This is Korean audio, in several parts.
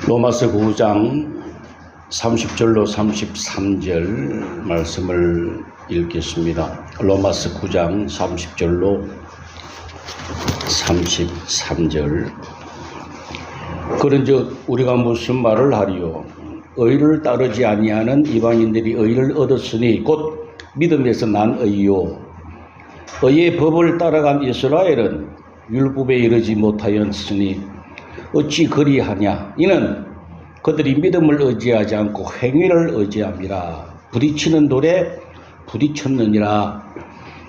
로마서 9장 30절로 33절 말씀을 읽겠습니다. 로마서 9장 30절로 33절. 그런즉 우리가 무슨 말을 하리요? 의를 따르지 아니하는 이방인들이 의를 얻었으니 곧 믿음에서 난 의요. 의의 법을 따라간 이스라엘은 율법에 이르지 못하였으니 어찌 그리하냐? 이는 그들이 믿음을 의지하지 않고 행위를 의지함이라. 부딪히는 돌에 부딪혔느니라.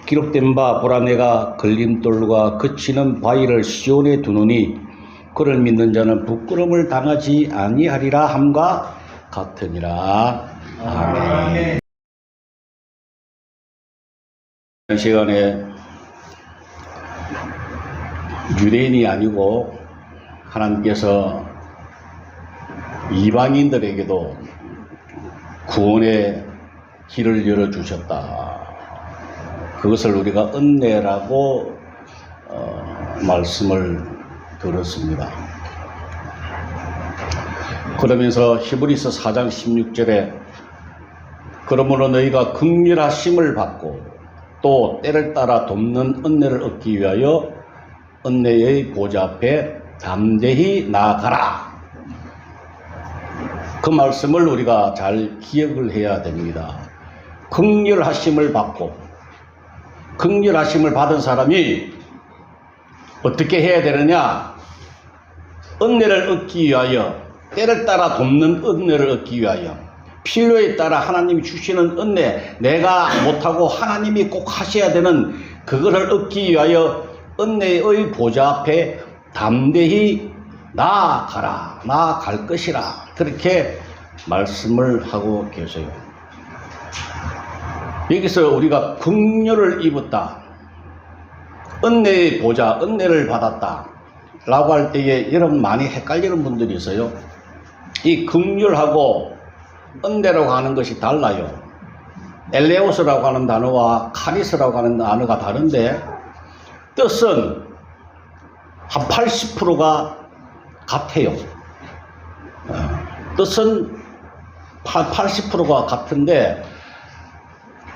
기록된 바 보라 내가 걸림돌과 그치는 바위를 시온에 두노니 그를 믿는 자는 부끄러움을 당하지 아니하리라 함과 같으니라. 아멘. 이 시간에 유대인이 아니고 하나님께서 이방인들에게도 구원의 길을 열어주셨다. 그것을 우리가 은혜라고 말씀을 들었습니다. 그러면서 히브리서 4장 16절에 그러므로 너희가 긍휼하심을 받고 또 때를 따라 돕는 은혜를 얻기 위하여 은혜의 보좌 앞에 담대히 나아가라. 그 말씀을 우리가 잘 기억을 해야 됩니다. 긍휼하심을 받고, 긍휼하심을 받은 사람이 어떻게 해야 되느냐? 은혜를 얻기 위하여, 때를 따라 돕는 은혜를 얻기 위하여, 필요에 따라 하나님이 주시는 은혜, 내가 못하고 하나님이 꼭 하셔야 되는 그것을 얻기 위하여 은혜의 보좌 앞에 담대히 나아가라, 나아갈 것이라, 그렇게 말씀을 하고 계세요. 여기서 우리가 긍휼을 입었다, 은혜의 보좌, 은혜를 받았다 라고 할 때에 여러분 많이 헷갈리는 분들이 있어요. 이 긍휼하고 은혜라고 하는 것이 달라요. 엘레오스라고 하는 단어와 카리스라고 하는 단어가 다른데 뜻은 한 80%가 같아요. 뜻은 80%가 같은데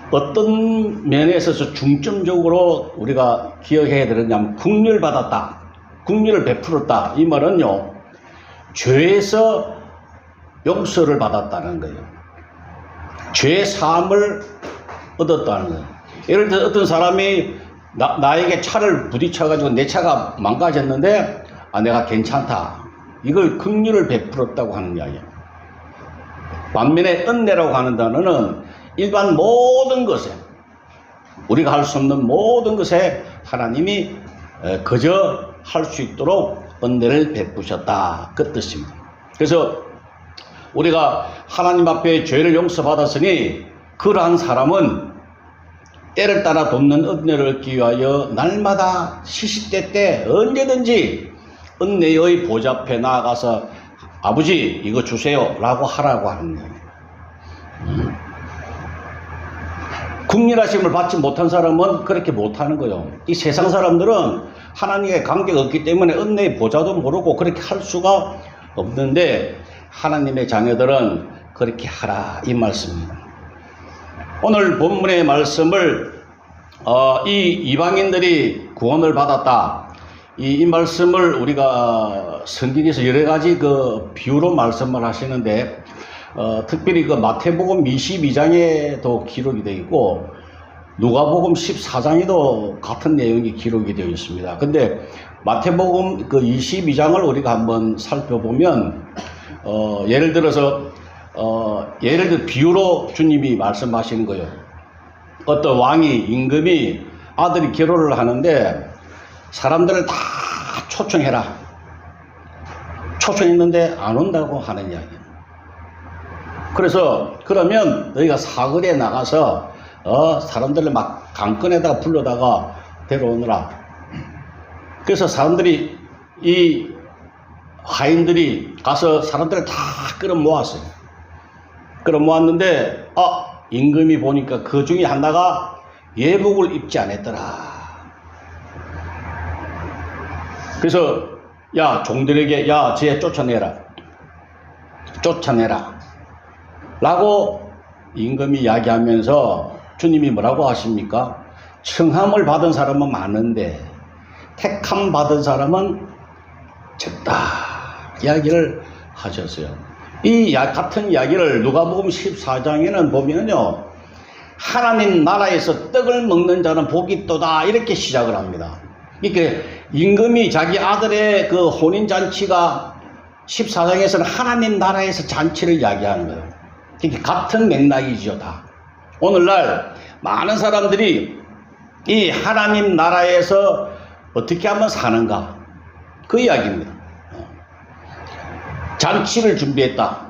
어떤 면에 있어서 중점적으로 우리가 기억해야 되느냐면 긍휼 받았다, 긍휼을 베풀었다, 이 말은요 죄에서 용서를 받았다는 거예요. 죄 사함을 얻었다는 거예요. 예를 들어 어떤 사람이 나에게 차를 부딪혀가지고 내 차가 망가졌는데 내가 괜찮다, 이걸 긍휼을 베풀었다고 하는 이야기예요. 반면에 은혜라고 하는 단어는 일반 모든 것에, 우리가 할 수 없는 모든 것에 하나님이 그저 할 수 있도록 은혜를 베푸셨다, 그 뜻입니다. 그래서 우리가 하나님 앞에 죄를 용서받았으니 그러한 사람은 때를 따라 돕는 은혜를 얻기 위하여 날마다 시시때때 언제든지 은혜의 보좌 앞에 나아가서 아버지 이거 주세요 라고 하라고 하는 거예요. 긍휼하심을 받지 못한 사람은 그렇게 못하는 거예요. 이 세상 사람들은 하나님의 관계가 없기 때문에 은혜의 보좌도 모르고 그렇게 할 수가 없는데 하나님의 자녀들은 그렇게 하라, 이 말씀입니다. 오늘 본문의 말씀을 이 이방인들이 구원을 받았다, 이 말씀을 우리가 성경에서 여러 가지 그 비유로 말씀을 하시는데 특별히 그 마태복음 22장에도 기록이 되어 있고 누가복음 14장에도 같은 내용이 기록이 되어 있습니다. 근데 마태복음 그 22장을 우리가 한번 살펴보면 예를 들어서 비유로 주님이 말씀하시는 거예요. 어떤 왕이, 임금이 아들이 결혼을 하는데 사람들을 다 초청해라. 초청했는데 안 온다고 하는 이야기예요. 그래서 그러면 너희가 사거리에 나가서 사람들을 막 강권에다가 불러다가 데려오느라. 그래서 사람들이, 이 하인들이 가서 사람들을 다 끌어모았어요. 끌어모았는데 임금이 보니까 그 중에 하나가 예복을 입지 않았더라. 그래서 야 종들에게 야 쟤 쫓아내라. 쫓아내라 라고 임금이 이야기하면서 주님이 뭐라고 하십니까? 청함을 받은 사람은 많은데 택함 받은 사람은 적다 이야기를 하셨어요. 이 같은 이야기를 누가복음 14장에는 보면요, 하나님 나라에서 떡을 먹는 자는 복이 있도다 이렇게 시작을 합니다. 이렇게 임금이 자기 아들의 그 혼인잔치가 14장에서는 하나님 나라에서 잔치를 이야기하는 거예요. 이게 같은 맥락이죠. 다 오늘날 많은 사람들이 이 하나님 나라에서 어떻게 하면 사는가 그 이야기입니다. 잔치를 준비했다.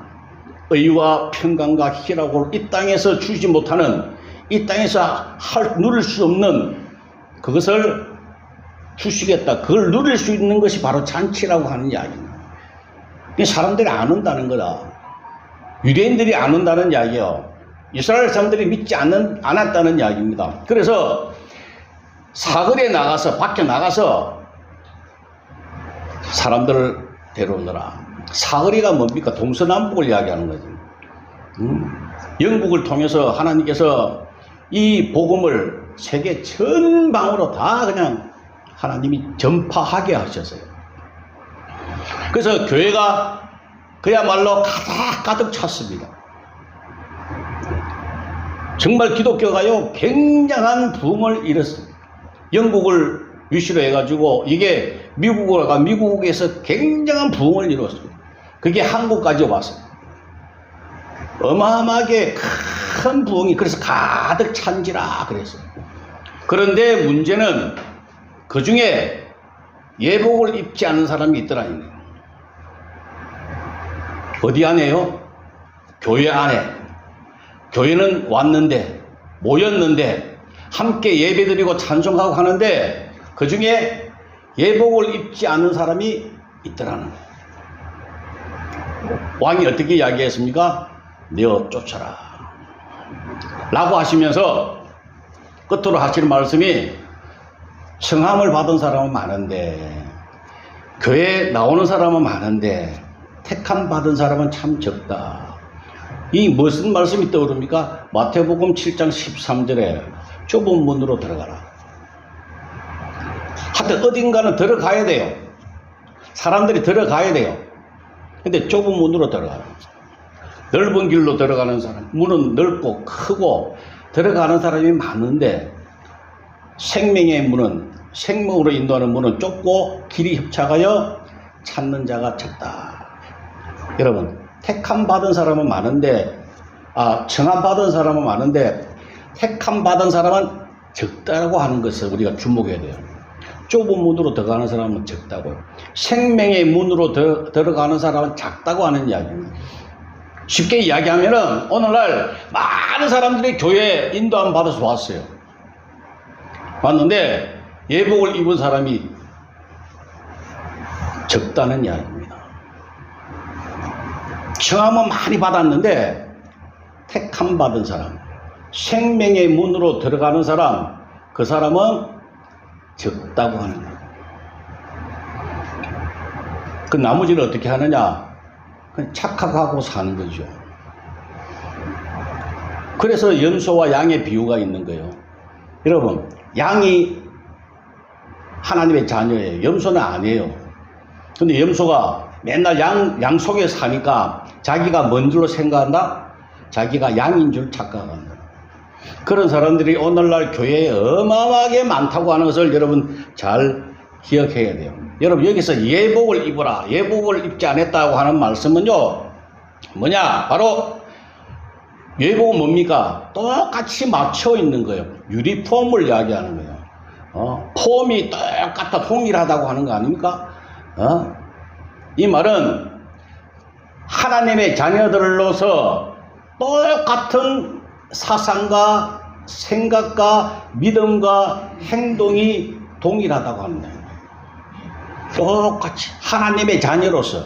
의와 평강과 희락을 이 땅에서 주지 못하는, 이 땅에서 누릴 수 없는 그것을 주시겠다. 그걸 누릴 수 있는 것이 바로 잔치라고 하는 이야기입니다. 사람들이 안 온다는 거다. 유대인들이 안 온다는 이야기예요. 이스라엘 사람들이 믿지 않았다는 이야기입니다. 그래서 사거리에 나가서, 밖에 나가서 사람들을 데려오느라. 사거리가 뭡니까? 동서남북을 이야기하는 거죠. 영국을 통해서 하나님께서 이 복음을 세계 전방으로 다 그냥 하나님이 전파하게 하셨어요. 그래서 교회가 그야말로 가득 찼습니다. 정말 기독교가요 굉장한 붐을 일었습니다. 영국을 위시로 해가지고 이게 미국에서 굉장한 붐을 이뤘습니다. 그게 한국까지 왔습니다. 어마어마하게 큰 부흥이, 그래서 가득 찬지라 그랬어요. 그런데 문제는 그 중에 예복을 입지 않은 사람이 있더라는 거예요. 어디 안에요? 교회 안에. 교회는 왔는데, 모였는데, 함께 예배드리고 찬송하고 하는데 그 중에 예복을 입지 않은 사람이 있더라는 거예요. 왕이 어떻게 이야기했습니까? 내어 쫓아라 라고 하시면서 끝으로 하시는 말씀이, 청함을 받은 사람은 많은데, 교회에 나오는 사람은 많은데 택함 받은 사람은 참 적다. 이 무슨 말씀이 떠오릅니까? 마태복음 7장 13절에 좁은 문으로 들어가라. 하여튼 어딘가는 들어가야 돼요. 사람들이 들어가야 돼요. 근데 좁은 문으로 들어가라. 넓은 길로 들어가는 사람, 문은 넓고 크고 들어가는 사람이 많은데 생명의 문은, 생명으로 인도하는 문은 좁고 길이 협착하여 찾는 자가 적다. 여러분, 택함 받은 사람은 많은데, 청함 받은 사람은 많은데 택함 받은 사람은 적다라고 하는 것을 우리가 주목해야 돼요. 좁은 문으로 들어가는 사람은 적다고요. 생명의 문으로 들어가는 사람은 작다고 하는 이야기입니다. 쉽게 이야기하면은 오늘날 많은 사람들이 교회에 인도함 받아서 왔어요. 왔는데 예복을 입은 사람이 적다는 이야기입니다. 청함은 많이 받았는데 택함 받은 사람, 생명의 문으로 들어가는 사람, 그 사람은 적다고 하는 거예요. 그 나머지는 어떻게 하느냐? 그냥 착각하고 사는 거죠. 그래서 염소와 양의 비유가 있는 거예요. 여러분, 양이 하나님의 자녀예요. 염소는 아니에요. 근데 염소가 맨날 양 속에 사니까 자기가 뭔 줄로 생각한다? 자기가 양인 줄 착각한다. 그런 사람들이 오늘날 교회에 어마어마하게 많다고 하는 것을 여러분 잘 기억해야 돼요. 여러분, 여기서 예복을 입어라, 예복을 입지 않았다고 하는 말씀은요 뭐냐? 바로 예복은 뭡니까? 똑같이 맞춰 있는 거예요. 유니폼을 이야기하는 거예요. 폼이 똑같아, 동일하다고 하는 거 아닙니까? 이 말은 하나님의 자녀들로서 똑같은 사상과 생각과 믿음과 행동이 동일하다고 합니다. 똑같이 하나님의 자녀로서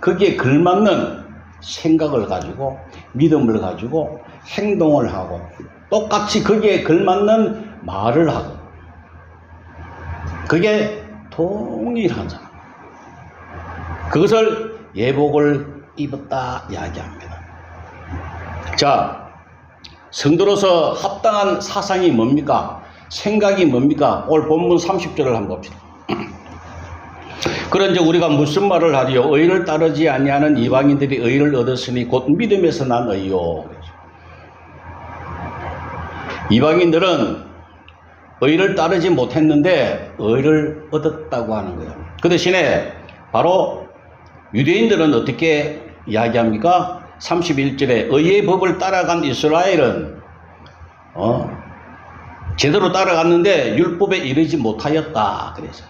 거기에 걸맞는 생각을 가지고 믿음을 가지고 행동을 하고 똑같이 거기에 걸맞는 말을 하고, 그게 동일한 사람, 그것을 예복을 입었다 이야기합니다. 자, 성도로서 합당한 사상이 뭡니까? 생각이 뭡니까? 오늘 본문 30절을 한번 봅시다. 그런즉 우리가 무슨 말을 하리요? 의를 따르지 아니하는 이방인들이 의를 얻었으니 곧 믿음에서 난 의요. 이방인들은 의를 따르지 못했는데 의를 얻었다고 하는 거예요. 그 대신에 바로 유대인들은 어떻게 이야기합니까? 31절에 의의 법을 따라간 이스라엘은 제대로 따라갔는데 율법에 이르지 못하였다. 그래서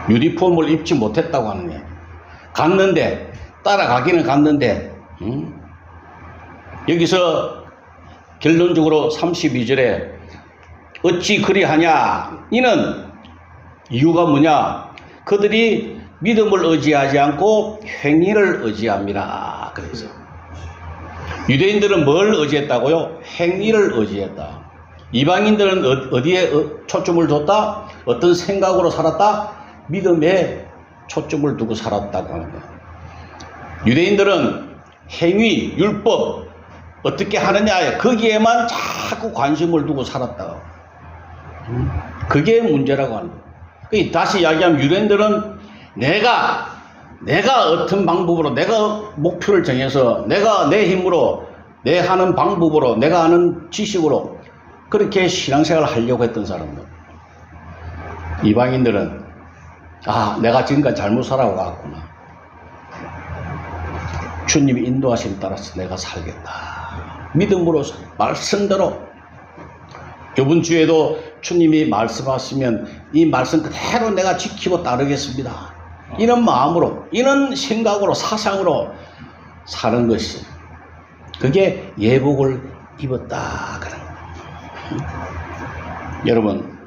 유니폼을 입지 못했다고 하는 거예요. 갔는데 따라가기는 갔는데 여기서 결론적으로 32절에 어찌 그리하냐? 이는 이유가 뭐냐? 그들이 믿음을 의지하지 않고 행위를 의지합니다. 그래서 유대인들은 뭘 의지했다고요? 행위를 의지했다. 이방인들은 어디에 초점을 뒀다? 어떤 생각으로 살았다? 믿음에 초점을 두고 살았다고 하는 거예요. 유대인들은 행위, 율법 어떻게 하느냐 거기에만 자꾸 관심을 두고 살았다. 그게 문제라고 하는 거예요. 다시 이야기하면 유대인들은 내가 어떤 방법으로 내가 목표를 정해서 내가 내 힘으로 내 하는 방법으로 내가 아는 지식으로 그렇게 신앙생활을 하려고 했던 사람들. 이방인들은 내가 지금까지 잘못 살아왔구나. 주님이 인도하심 따라서 내가 살겠다. 믿음으로 말씀대로. 이번 주에도 주님이 말씀하시면 이 말씀 그대로 내가 지키고 따르겠습니다. 이런 마음으로, 이런 생각으로, 사상으로 사는 것이 그게 예복을 입었다 그런 거예요. 여러분,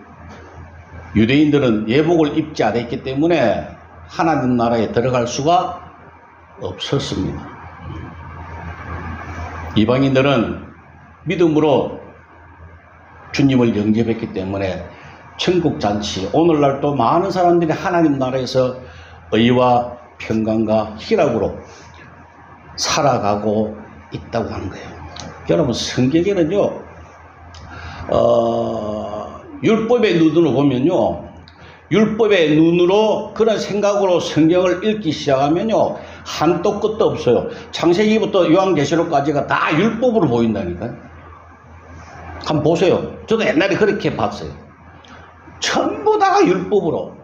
유대인들은 예복을 입지 않았기 때문에 하나님 나라에 들어갈 수가 없었습니다. 이방인들은 믿음으로 주님을 영접했기 때문에 천국잔치, 오늘날 또 많은 사람들이 하나님 나라에서 의와 평강과 희락으로 살아가고 있다고 하는 거예요. 여러분, 성경에는요, 율법의 눈으로 보면요, 율법의 눈으로 그런 생각으로 성경을 읽기 시작하면요, 한도 끝도 없어요. 창세기부터 요한계시록까지가 다 율법으로 보인다니까요. 한번 보세요. 저도 옛날에 그렇게 봤어요. 전부 다 율법으로.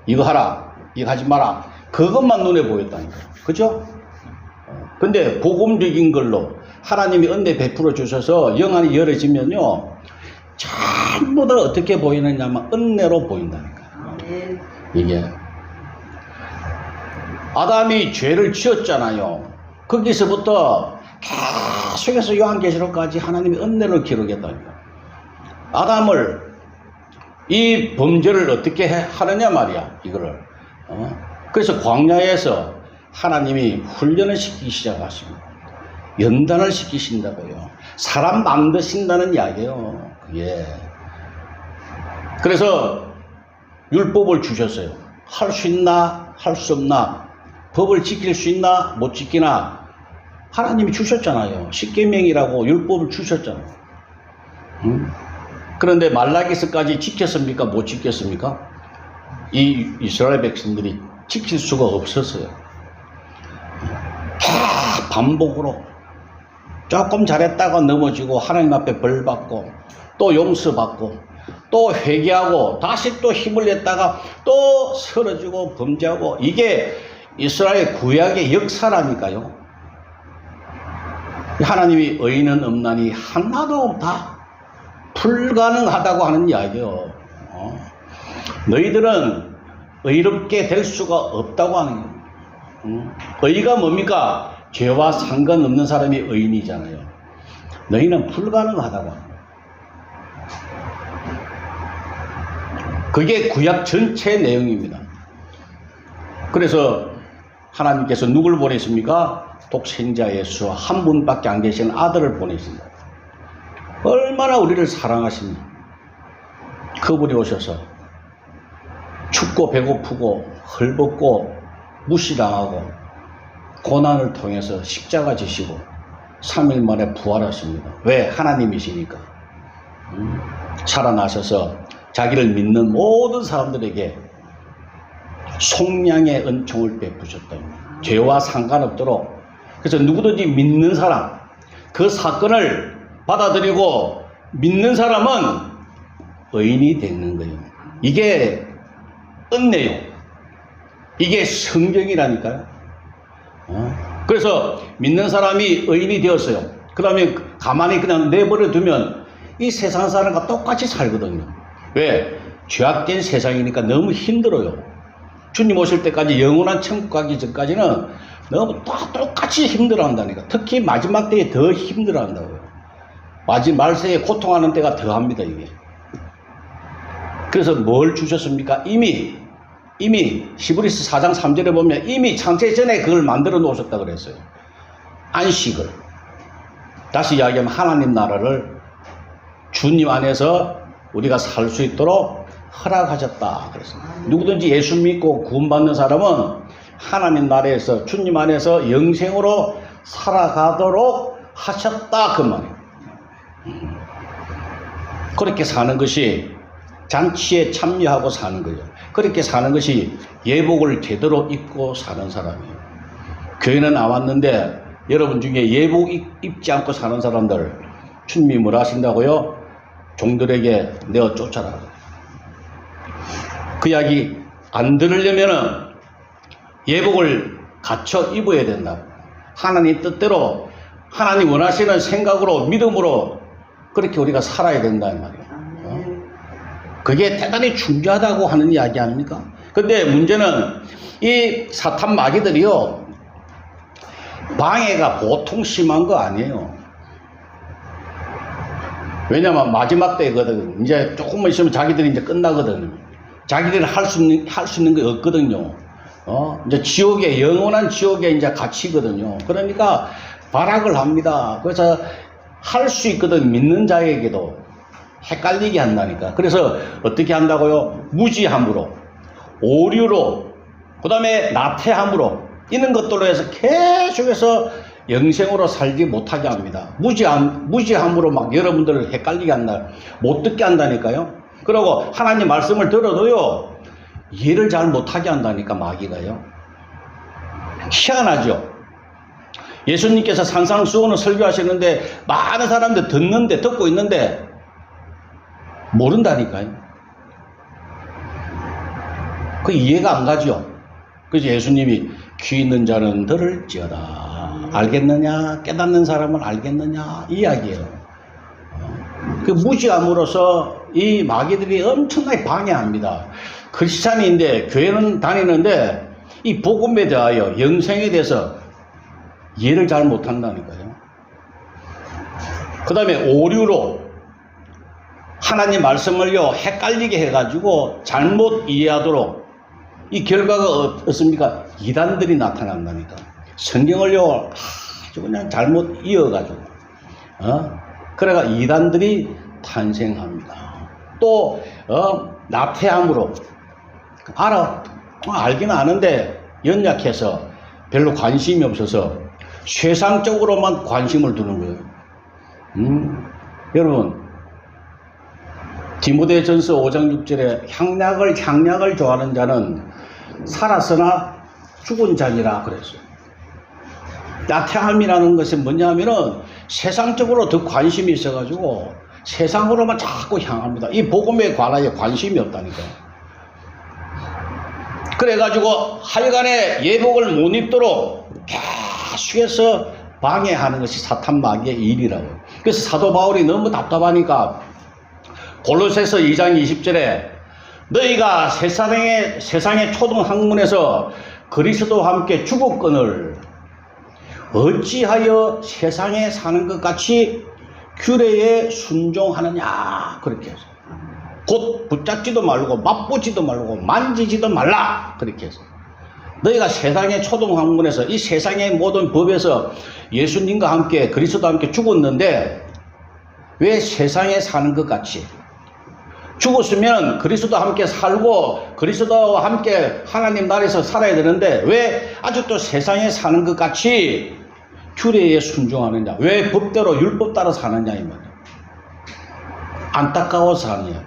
이거 하라, 이거 하지 마라. 그것만 눈에 보였다니까요. 그죠? 근데 복음적인 걸로 하나님이 은혜 베풀어 주셔서 영안이 열어지면요, 전부 다 어떻게 보이느냐면 은혜로 보인다니까요. 이게 아담이 죄를 지었잖아요. 거기서부터 계속해서 요한계시록까지 하나님이 은혜를 기록했다니까. 아담을 이 범죄를 어떻게 하느냐 말이야, 이거를. 그래서 광야에서 하나님이 훈련을 시키기 시작하십니다. 연단을 시키신다고요. 사람 만드신다는 이야기예요. 그게. 그래서 율법을 주셨어요. 할 수 있나, 할 수 없나, 법을 지킬 수 있나, 못 지키나, 하나님이 주셨잖아요. 십계명이라고 율법을 주셨잖아요. 그런데 말라기서까지 지켰습니까? 못 지켰습니까? 이 이스라엘 백성들이 지킬 수가 없었어요. 반복으로 조금 잘했다가 넘어지고 하나님 앞에 벌 받고 또 용서받고 또 회개하고 다시 또 힘을 냈다가 또 쓰러지고 범죄하고, 이게 이스라엘 구약의 역사라니까요. 하나님이 의인은 없나니 하나도 없다, 불가능하다고 하는 이야기요. 너희들은 의롭게 될 수가 없다고 하는 거예요. 의가 뭡니까? 죄와 상관없는 사람이 의인이잖아요. 너희는 불가능하다고 하는 거예요. 그게 구약 전체 내용입니다. 그래서 하나님께서 누굴 보내십니까? 독생자 예수 한 분밖에 안 계신 아들을 보내십니다. 얼마나 우리를 사랑하십니까? 그분이 오셔서 춥고 배고프고 헐벗고 무시당하고 고난을 통해서 십자가 지시고 3일 만에 부활하십니다. 왜? 하나님이시니까. 살아나셔서 자기를 믿는 모든 사람들에게 속량의 은총을 베푸셨다. 죄와 상관없도록. 그래서 누구든지 믿는 사람, 그 사건을 받아들이고 믿는 사람은 의인이 되는 거예요. 이게 은혜요. 이게 성경이라니까요. 그래서 믿는 사람이 의인이 되었어요. 그러면 가만히 그냥 내버려 두면 이 세상 사람과 똑같이 살거든요. 왜? 죄악된 세상이니까 너무 힘들어요. 주님 오실 때까지 영원한 천국 가기 전까지는 너무 똑같이 힘들어한다니까. 특히 마지막 때에 더 힘들어한다고요. 말세에 고통하는 때가 더합니다, 이게. 그래서 뭘 주셨습니까? 이미 히브리서 4장 3절에 보면 이미 창세 전에 그걸 만들어 놓으셨다 그랬어요. 안식을. 다시 이야기하면 하나님 나라를 주님 안에서 우리가 살 수 있도록 허락하셨다 그랬어요. 누구든지 예수 믿고 구원받는 사람은 하나님 나라에서 주님 안에서 영생으로 살아가도록 하셨다 그 말이에요. 그렇게 사는 것이 잔치에 참여하고 사는 거예요. 그렇게 사는 것이 예복을 제대로 입고 사는 사람이에요. 교회는 나왔는데 여러분 중에 예복 입지 않고 사는 사람들 주님이 뭘 하신다고요? 종들에게 내어 쫓아라. 그 이야기 안 들으려면은 예복을 갖춰 입어야 된다. 하나님 뜻대로 하나님 원하시는 생각으로 믿음으로 그렇게 우리가 살아야 된다 이 말이에요. 그게 대단히 중요하다고 하는 이야기 아닙니까? 근데 문제는 이 사탄 마귀들이요, 방해가 보통 심한 거 아니에요. 왜냐면 마지막 때거든. 이제 조금만 있으면 자기들이 이제 끝나거든. 자기들이 할 수 있는 게 없거든요. 이제 지옥에, 영원한 지옥에 이제 갇히거든요. 그러니까 발악을 합니다. 그래서 할 수 있거든. 믿는 자에게도. 헷갈리게 한다니까. 그래서 어떻게 한다고요? 무지함으로, 오류로, 그 다음에 나태함으로, 이런 것들로 해서 계속해서 영생으로 살지 못하게 합니다. 무지함으로 막 여러분들을 헷갈리게 한다. 못 듣게 한다니까요. 그리고 하나님 말씀을 들어도요, 이해를 잘 못하게 한다니까, 마귀가요. 희한하죠? 예수님께서 산상수훈을 설교하시는데 많은 사람들 듣고 있는데 모른다니까요. 그 이해가 안 가죠. 그래서 예수님이 귀 있는 자는 들을지어다. 알겠느냐? 깨닫는 사람은 알겠느냐? 이 이야기예요. 그 무지함으로써 이 마귀들이 엄청나게 방해합니다. 크리스찬인데 교회는 다니는데 이 복음에 대하여 영생에 대해서 이해를 잘 못한다니까요. 그 다음에 오류로 하나님 말씀을요 헷갈리게 해가지고 잘못 이해하도록 이 결과가 어떻습니까? 이단들이 나타난다니까. 성경을요 아주 그냥 잘못 이어가지고 그래가 이단들이 탄생합니다. 또 나태함으로 알기는 아는데 연약해서 별로 관심이 없어서 세상적으로만 관심을 두는 거예요. 여러분 디모데전서 5장 6절에 향락을 좋아하는 자는 살았으나 죽은 자니라 그랬어요. 나태함이라는 것이 뭐냐면은 세상적으로 더 관심이 있어가지고 세상으로만 자꾸 향합니다. 이 복음에 관하여 관심이 없다니까요. 그래가지고 하여간에 예복을 못 입도록 계속해서 방해하는 것이 사탄 마귀의 일이라고. 그래서 사도 바울이 너무 답답하니까 골로새서 2장 20절에 너희가 세상의 초등학문에서 그리스도와 함께 죽었거늘 어찌하여 세상에 사는 것 같이 규례에 순종하느냐 그렇게 해서 곧 붙잡지도 말고 맛보지도 말고 만지지도 말라 그렇게 해서 너희가 세상의 초등학문에서 이 세상의 모든 법에서 예수님과 함께 그리스도와 함께 죽었는데 왜 세상에 사는 것 같이 죽었으면 그리스도와 함께 살고 그리스도와 함께 하나님 나라에서 살아야 되는데 왜 아직도 세상에 사는 것 같이 규례에 순종하느냐? 왜 법대로 율법 따라 사느냐 이 말이야. 안타까워서 사느냐.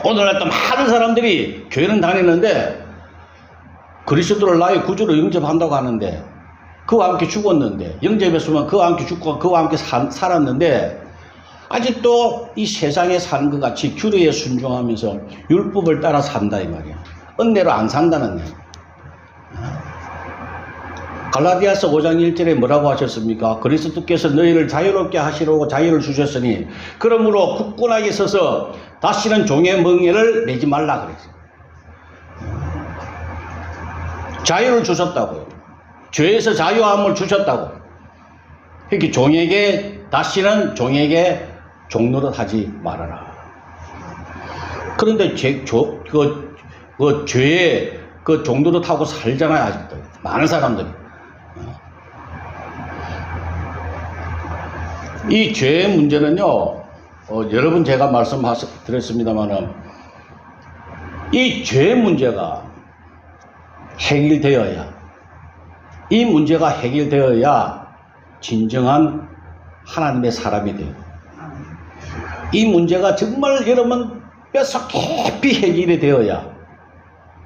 오늘날 또 많은 사람들이 교회는 다니는데 그리스도를 나의 구주로 영접한다고 하는데 그와 함께 죽었는데 영접했으면 그와 함께 죽고 그와 함께 살았는데 아직도 이 세상에 사는 것 같이 규례에 순종하면서 율법을 따라 산다 이 말이야. 은혜로 안 산다는 얘기야. 갈라디아서 5장 1절에 뭐라고 하셨습니까? 그리스도께서 너희를 자유롭게 하시려고 자유를 주셨으니 그러므로 굳건하게 서서 다시는 종의 멍에를 매지 말라 그랬어요. 자유를 주셨다고요. 죄에서 자유함을 주셨다고. 그렇게 종에게 다시는 종에게 종노릇 하지 말아라. 그런데 죄에 그 종노릇하고 살잖아요 아직도 많은 사람들이. 이 죄의 문제는요, 여러분 제가 말씀드렸습니다만은 이 죄의 문제가 해결되어야, 이 문제가 해결되어야 진정한 하나님의 사람이 돼요. 이 문제가 정말 여러분 뼛속 깊이 해결이 되어야,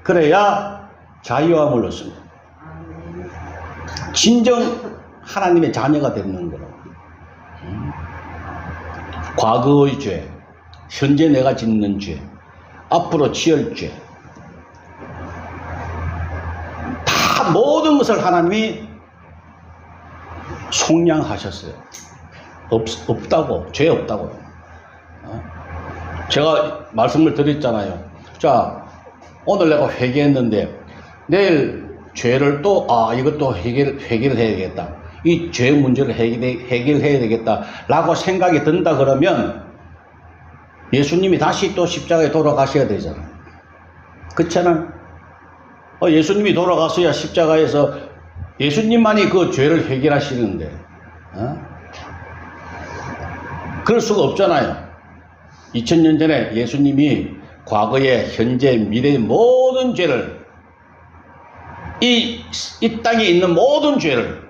그래야 자유함을 얻습니다. 진정 하나님의 자녀가 되는 거라고. 과거의 죄, 현재 내가 짓는 죄, 앞으로 지을 죄, 다 모든 것을 하나님이 속량하셨어요. 없다고, 죄 없다고요. 제가 말씀을 드렸잖아요. 자, 오늘 내가 회개했는데 내일 죄를 또 이것도 해결해야겠다. 이 죄 문제를 해결해야 되겠다 라고 생각이 든다 그러면 예수님이 다시 또 십자가에 돌아가셔야 되잖아요. 그렇잖아요. 예수님이 돌아가서야 십자가에서 예수님만이 그 죄를 해결하시는데 그럴 수가 없잖아요. 2000년 전에 예수님이 과거에 현재 미래의 모든 죄를 이 땅에 있는 모든 죄를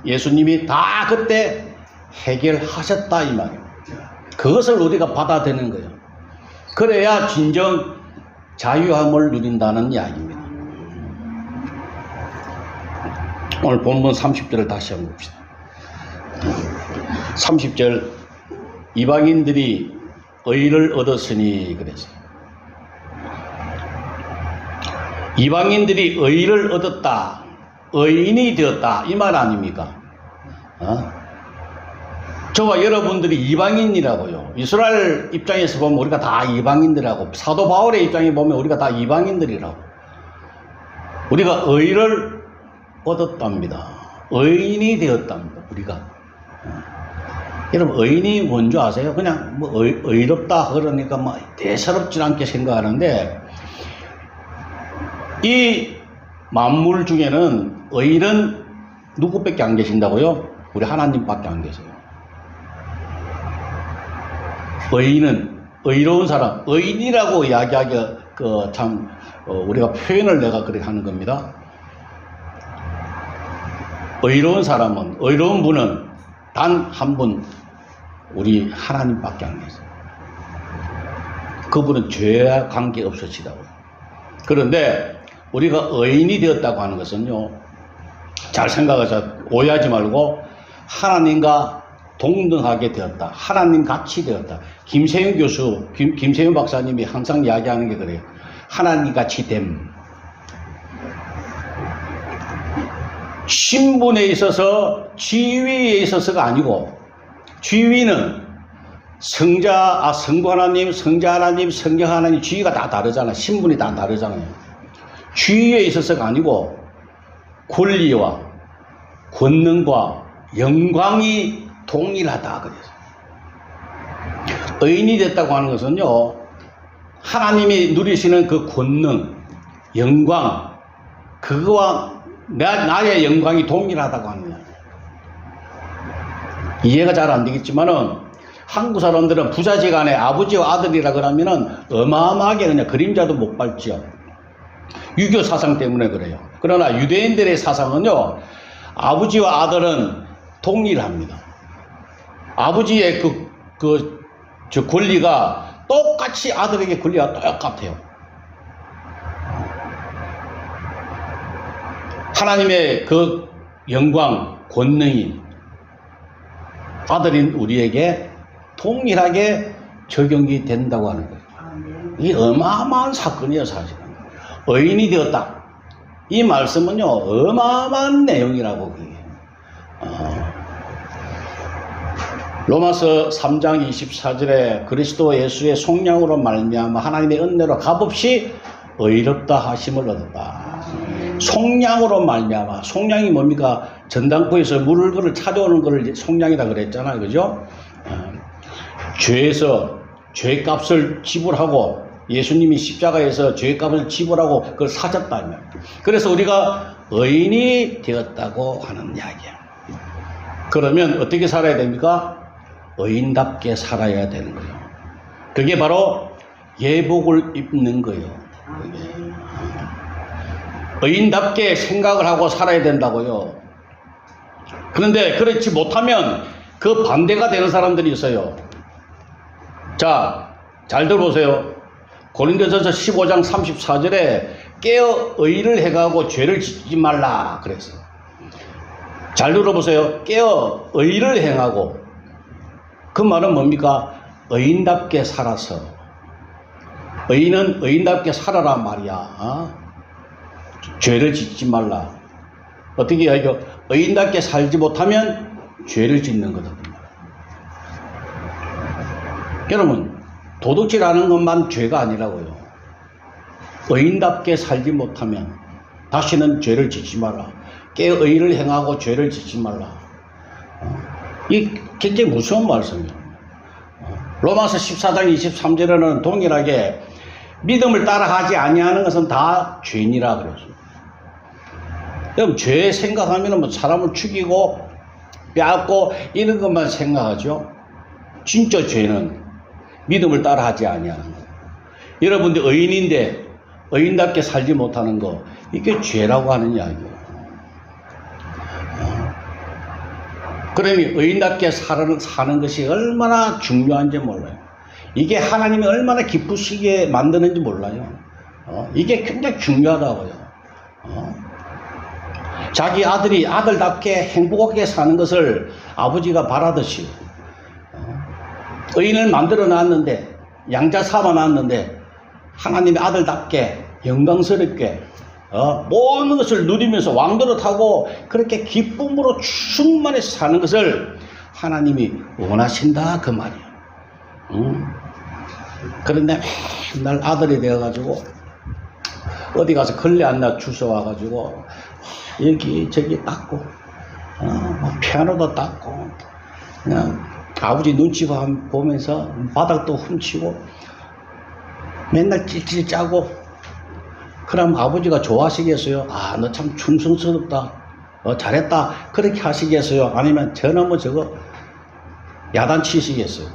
예수님이 다 그때 해결하셨다 이 말이에요. 그것을 우리가 받아들이는 거예요. 그래야 진정 자유함을 누린다는 이야기입니다. 오늘 본문 30절을 다시 한번 봅시다. 30절 이방인들이 의를 얻었으니 그랬어요. 이방인들이 의를 얻었다. 의인이 되었다. 이 말 아닙니까? 저와 여러분들이 이방인이라고요. 이스라엘 입장에서 보면 우리가 다 이방인들이라고, 사도 바울의 입장에 보면 우리가 다 이방인들이라고. 우리가 의를 얻었답니다. 의인이 되었답니다. 우리가. 여러분 의인이 뭔지 아세요? 그냥 뭐 의롭다 그러니까 뭐 대수롭지 않게 생각하는데 이 만물 중에는 의인은 누구밖에 안 계신다고요? 우리 하나님밖에 안 계세요. 의인은 의로운 사람, 의인이라고 이야기하기가 우리가 표현을 내가 그렇게 하는 겁니다. 의로운 사람은, 의로운 분은 단 한 분, 우리 하나님밖에 안 계세요. 그분은 죄와 관계 없으시다고요. 그런데 우리가 의인이 되었다고 하는 것은요, 잘 생각해서 오해하지 말고 하나님과 동등하게 되었다. 하나님 같이 되었다. 김세윤 교수, 김세윤 박사님이 항상 이야기하는 게 그래요. 하나님 같이 됨. 신분에 있어서, 지위에 있어서가 아니고, 지위는 성부 하나님, 성자 하나님, 성령 하나님, 지위가 다 다르잖아요. 신분이 다 다르잖아요. 지위에 있어서가 아니고, 권리와 권능과 영광이 동일하다. 그래서. 의인이 됐다고 하는 것은요, 하나님이 누리시는 그 권능, 영광, 그거와 나의 영광이 동일하다고 하는 거예요. 이해가 잘 안 되겠지만은, 한국 사람들은 부자지간에 아버지와 아들이라 그러면은 어마어마하게 그냥 그림자도 못 밟지요. 유교 사상 때문에 그래요. 그러나 유대인들의 사상은요, 아버지와 아들은 동일합니다. 아버지의 저 권리가 똑같이 아들에게 권리가 똑같아요. 하나님의 그 영광, 권능이 아들인 우리에게 동일하게 적용이 된다고 하는 거예요. 이게 어마어마한 사건이에요, 사실은. 의인이 되었다. 이 말씀은요, 어마어마한 내용이라고 그게. 로마서 3장 24절에 그리스도 예수의 속량으로 말미암아 하나님의 은혜로 값없이 의롭다 하심을 얻었다. 속량으로 말미암아. 속량이 뭡니까? 전당포에서 물을 찾아오는 것을 속량이라 그랬잖아요, 그죠? 죄에서 죄값을 지불하고 예수님이 십자가에서 죄값을 지불하고 그걸 사셨다. 그래서 우리가 의인이 되었다고 하는 이야기야. 그러면 어떻게 살아야 됩니까? 의인답게 살아야 되는 거예요. 그게 바로 예복을 입는 거예요. 의인답게 생각을 하고 살아야 된다고요. 그런데 그렇지 못하면 그 반대가 되는 사람들이 있어요. 자, 잘 들어보세요. 고린도전서 15장 34절에 깨어 의를 행하고 죄를 짓지 말라 그랬어요. 잘 들어보세요. 깨어 의를 행하고, 그 말은 뭡니까? 의인답게 살아서. 의인은 의인답게 살아라 말이야. 죄를 짓지 말라. 어떻게 해요? 의인답게 살지 못하면 죄를 짓는 거다. 여러분, 도둑질하는 것만 죄가 아니라고요. 의인답게 살지 못하면 다시는 죄를 짓지 말라. 깨어 의를 행하고 죄를 짓지 말라. 이 굉장히 무서운 말씀이에요. 로마서 14장 23절에는 동일하게 믿음을 따라가지 아니하는 것은 다 죄니라 그랬어요. 여러분, 죄 생각하면 뭐 사람을 죽이고 빼앗고 이런 것만 생각하죠. 진짜 죄는 믿음을 따라하지 아니하는 거. 여러분들 의인인데 의인답게 살지 못하는 거, 이게 죄라고 하는 이야기예요. 그러니 의인답게 사는 것이 얼마나 중요한지 몰라요. 이게 하나님이 얼마나 기쁘시게 만드는지 몰라요. 이게 굉장히 중요하다고요. 자기 아들이 아들답게 행복하게 사는 것을 아버지가 바라듯이 의인을 만들어 놨는데, 양자 삼아 놨는데 하나님의 아들답게 영광스럽게 모든 것을 누리면서 왕노릇하고 그렇게 기쁨으로 충만해서 사는 것을 하나님이 원하신다 그 말이에요. 그런데 맨날 아들이 되어가지고 어디 가서 걸레 하나 주워와가지고 여기 저기 닦고 피아노도 닦고 그냥 아버지 눈치 보면서 바닥도 훔치고 맨날 찔찔 짜고, 그럼 아버지가 좋아하시겠어요? 아, 너 참 충성스럽다, 잘했다, 그렇게 하시겠어요? 아니면 저놈의 저거 야단치시겠어요?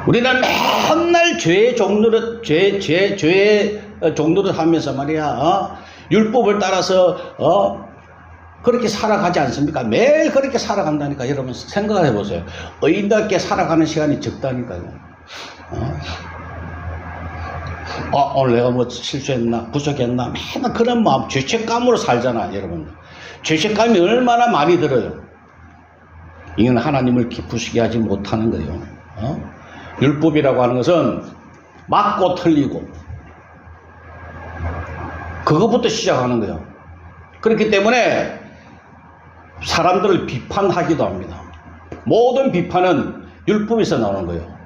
우리는 맨날 죄의 종노릇, 죄의 종노릇 하면서 말이야, 율법을 따라서 그렇게 살아가지 않습니까? 매일 그렇게 살아간다니까. 여러분 생각해 보세요. 의인답게 살아가는 시간이 적다니까요. 오늘 내가 뭐 실수했나, 부족했나, 맨날 그런 마음, 죄책감으로 살잖아, 여러분. 죄책감이 얼마나 많이 들어요. 이건 하나님을 기쁘시게 하지 못하는 거예요. 율법이라고 하는 것은 맞고 틀리고, 그것부터 시작하는 거예요. 그렇기 때문에 사람들을 비판하기도 합니다. 모든 비판은 율법에서 나오는 거예요.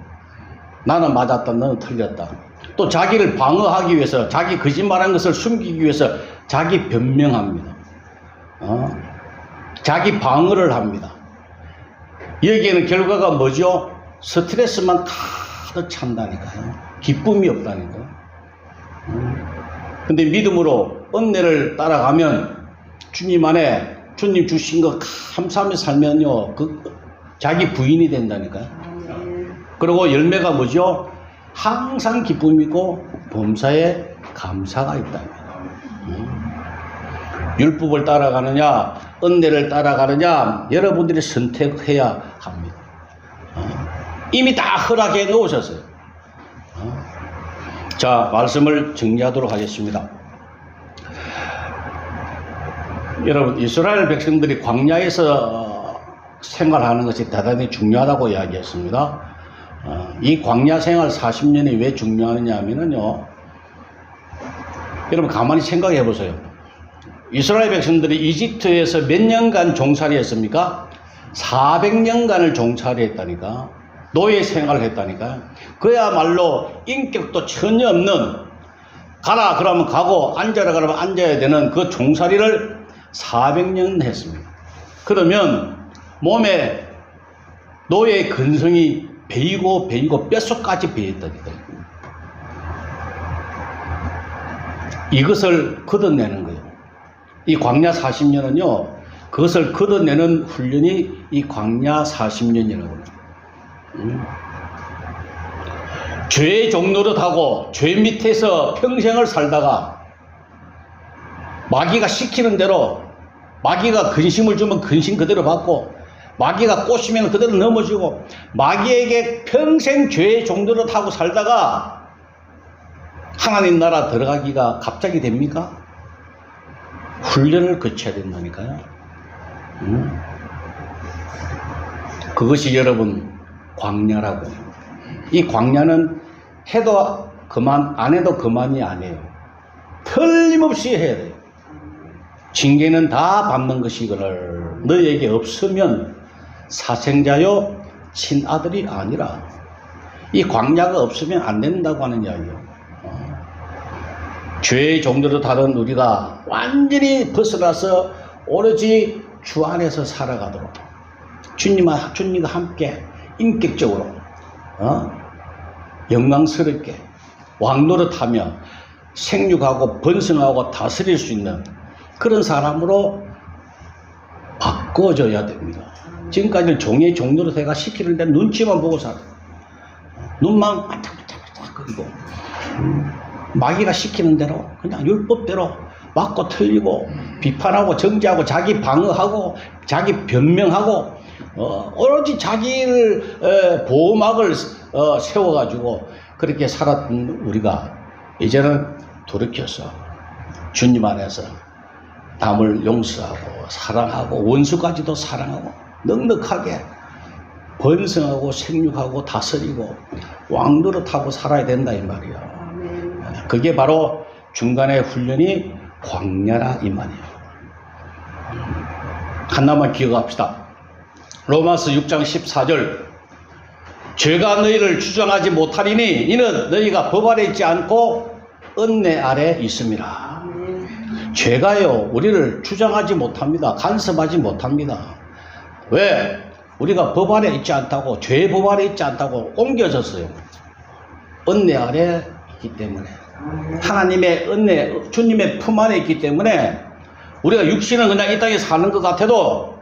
나는 맞았다, 너는 틀렸다. 또 자기를 방어하기 위해서, 자기 거짓말한 것을 숨기기 위해서 자기 변명합니다. 자기 방어를 합니다. 여기에는 결과가 뭐죠? 스트레스만 가득 찬다니까요. 기쁨이 없다니까요. 근데 믿음으로 은혜를 따라가면 주님 안에 주님 주신 거 감사하며 살면요, 자기 부인이 된다니까요. 그리고 열매가 뭐죠? 항상 기쁨이고 범사에 감사가 있다. 율법을 따라가느냐, 은혜를 따라가느냐, 여러분들이 선택해야 합니다. 이미 다 허락해 놓으셨어요. 자, 말씀을 정리하도록 하겠습니다. 여러분, 이스라엘 백성들이 광야에서 생활하는 것이 대단히 중요하다고 이야기했습니다. 이 광야 생활 40년이 왜 중요하느냐 하면요, 여러분 가만히 생각해 보세요. 이스라엘 백성들이 이집트에서 몇 년간 종살이 했습니까? 400년간을 종살이 했다니까. 노예 생활을 했다니까. 그야말로 인격도 전혀 없는, 가라 그러면 가고 앉아라 그러면 앉아야 되는 그 종살이를 400년 했습니다. 그러면 몸에 노예의 근성이 배이고 뼛속까지 배였다니까. 이것을 걷어내는 거예요. 이 광야 40년은요, 그것을 걷어내는 훈련이 이 광야 40년이라고 해요. 죄의 종노릇하고 죄 밑에서 평생을 살다가 마귀가 시키는 대로, 마귀가 근심을 주면 근심 그대로 받고, 마귀가 꼬시면 그대로 넘어지고, 마귀에게 평생 죄의 종노릇하고 살다가 하나님 나라 들어가기가 갑자기 됩니까? 훈련을 거쳐야 된다니까요. 그것이 여러분 광야라고. 이 광야는 해도 그만, 안 해도 그만이 아니에요. 틀림없이 해야 돼요. 징계는 다 받는 것이거늘 너에게 없으면 사생자요 친아들이 아니라. 이 광야가 없으면 안 된다고 하는 이야기예요. 죄의 종들을 다룬 우리가 완전히 벗어나서 오로지 주 안에서 살아가도록 주님과 함께 인격적으로 영광스럽게 왕노릇하며 생육하고 번성하고 다스릴 수 있는 그런 사람으로 바꿔줘야 됩니다. 지금까지는 종의 종노릇 해가 시키는데 눈치만 보고 살아. 눈만 반짝반짝 그리고 마귀가 시키는 대로 그냥 율법대로 맞고 틀리고 비판하고 정죄하고 자기 방어하고 자기 변명하고 오로지 자기를 보호막을 세워가지고 그렇게 살았던 우리가 이제는 돌이켜서 주님 안에서 남을 용서하고 사랑하고 원수까지도 사랑하고 넉넉하게 번성하고 생육하고 다스리고 왕노릇하고 살아야 된다 이 말이야. 그게 바로 중간의 훈련이 광야라 이 말이에요. 하나만 기억합시다. 로마서 6장 14절 죄가 너희를 주장하지 못하리니 이는 너희가 법 아래 있지 않고 은혜 아래 있음이라. 죄가요 우리를 주장하지 못합니다. 간섭하지 못합니다. 왜? 우리가 법 아래 있지 않다고, 죄의 법 아래 있지 않다고 옮겨졌어요. 은혜 아래 있기 때문에, 하나님의 은혜, 주님의 품 안에 있기 때문에 우리가 육신은 그냥 이 땅에 사는 것 같아도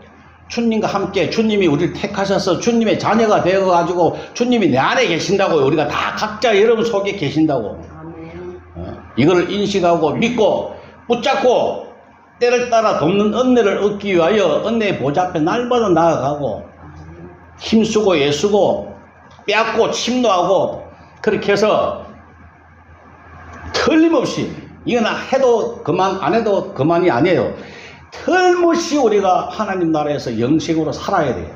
주님과 함께 주님이 우리를 택하셔서 주님의 자녀가 되어가지고 주님이 내 안에 계신다고요. 우리가 다 각자 여러분 속에 계신다고. 이걸 인식하고 믿고 붙잡고 때를 따라 돕는 은혜를 얻기 위하여 은혜의 보좌 앞에 날마다 나아가고 힘쓰고 애쓰고 빼앗고 침노하고 그렇게 해서 틀림없이 이건 해도 그만 안 해도 그만이 아니에요. 틀림없이 우리가 하나님 나라에서 영생으로 살아야 돼요.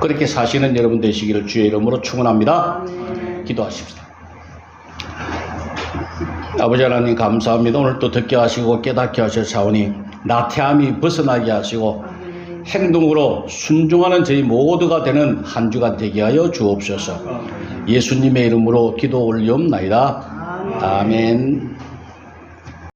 그렇게 사시는 여러분 되시기를 주의 이름으로 축원합니다. 기도하십시다. 아버지 하나님 감사합니다. 오늘 또 듣게 하시고 깨닫게 하셨사오니 나태함이 벗어나게 하시고 행동으로 순종하는 저희 모두가 되는 한 주간 되게 하여 주옵소서. 예수님의 이름으로 기도 올리옵나이다. 아멘.